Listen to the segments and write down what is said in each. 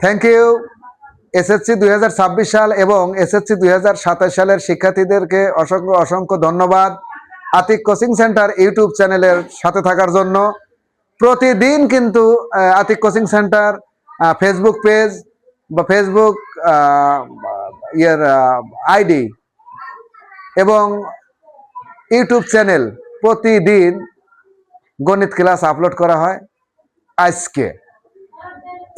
Thank you. SSC 2026 সাল এবং SSC 2027 সালের শিক্ষার্থীদেরকে অসংখ্য অসংখ্য ধন্যবাদ আতিক কোচিং সেন্টার ইউটিউব চ্যানেলের সাথে থাকার জন্য। প্রতিদিন কিন্তু Atik coaching centre Facebook page বা ফেসবুক আইডি এবং ইউটিউব চ্যানেল প্রতিদিন গণিত ক্লাস আপলোড করা হয়। আজকে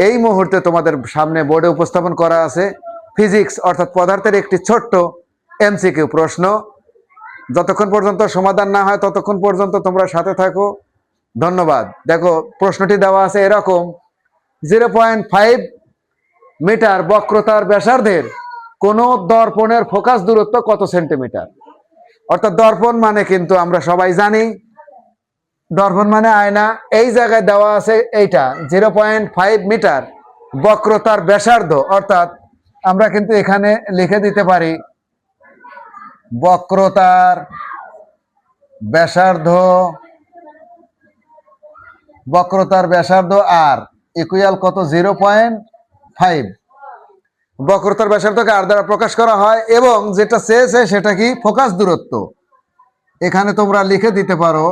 এই মুহূর্তে তোমাদের সামনে বোর্ডে উপস্থাপন করা আছে ফিজিক্স অর্থাৎ পদার্থের একটি ছোট্ট এমসিকিউ প্রশ্ন। যতক্ষণ পর্যন্ত সমাধান না হয় ততক্ষণ পর্যন্ত তোমরা সাথে থাকো। ধন্যবাদ। দেখো প্রশ্নটি দেওয়া আছে এরকম, 0.5 মিটার বক্রতার ব্যাসার্ধের কোন দর্পণের ফোকাস দূরত্ব কত সেন্টিমিটার? অর্থাৎ দর্পণ মানে কিন্তু আমরা সবাই জানি, দর্পণ মানে আয়না। এই জায়গায় দেওয়া আছে এইটা 0.5 মিটার বক্রতার ব্যাসার্ধ, অর্থাৎ আমরা কিন্তু এখানে লিখে দিতে পারি বক্রতার ব্যাসার্ধ আর ইকুয়াল কত? 0.5। বক্রতার ব্যাসার্ধকে আর দ্বারা প্রকাশ করা হয় এবং যেটা চেয়েছে সেটা কি? ফোকাস দূরত্ব। এখানে তোমরা লিখে দিতে পারো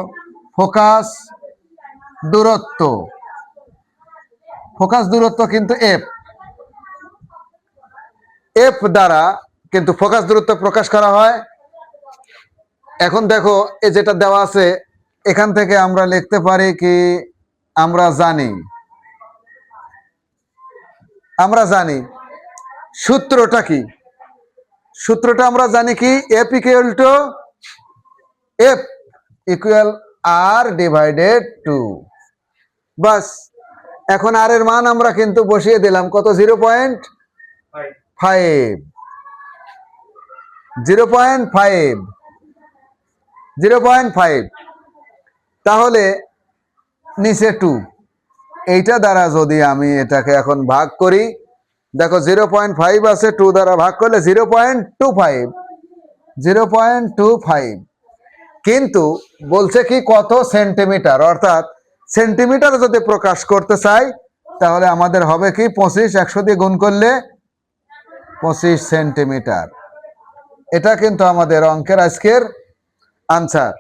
ফোকাস দূরত্ব। ফোকাস দূরত্ব কিন্তু এফ দ্বারা কিন্তু ফোকাস দূরত্ব প্রকাশ করা হয়। এখন দেখো এই যেটা দেওয়া আছে এখান থেকে আমরা লিখতে পারি কি? আমরা জানি সূত্রটা কি? সূত্রটা আমরা জানি কি? এফ ইকুয়াল আর ডিভাইডেড 2। বাস, এখন আর এর মান আমরা কিন্তু বসিয়ে দিলাম কত? 0.5। তাহলে নিচে 2। এইটা দ্বারা যদি আমি এটাকে এখন ভাগ করি, দেখো 0.5 আছে, 2 দ্বারা ভাগ করলে 0.25। কিন্তু বলছে কি কত? সেন্টিমিটার। অর্থাৎ সেন্টিমিটার যদি প্রকাশ করতে চাই তাহলে আমাদের হবে কি? 25, 100 দিয়ে গুণ করলে 25 সেন্টিমিটার। এটা কিন্তু আমাদের অঙ্কের আজকের আনসার।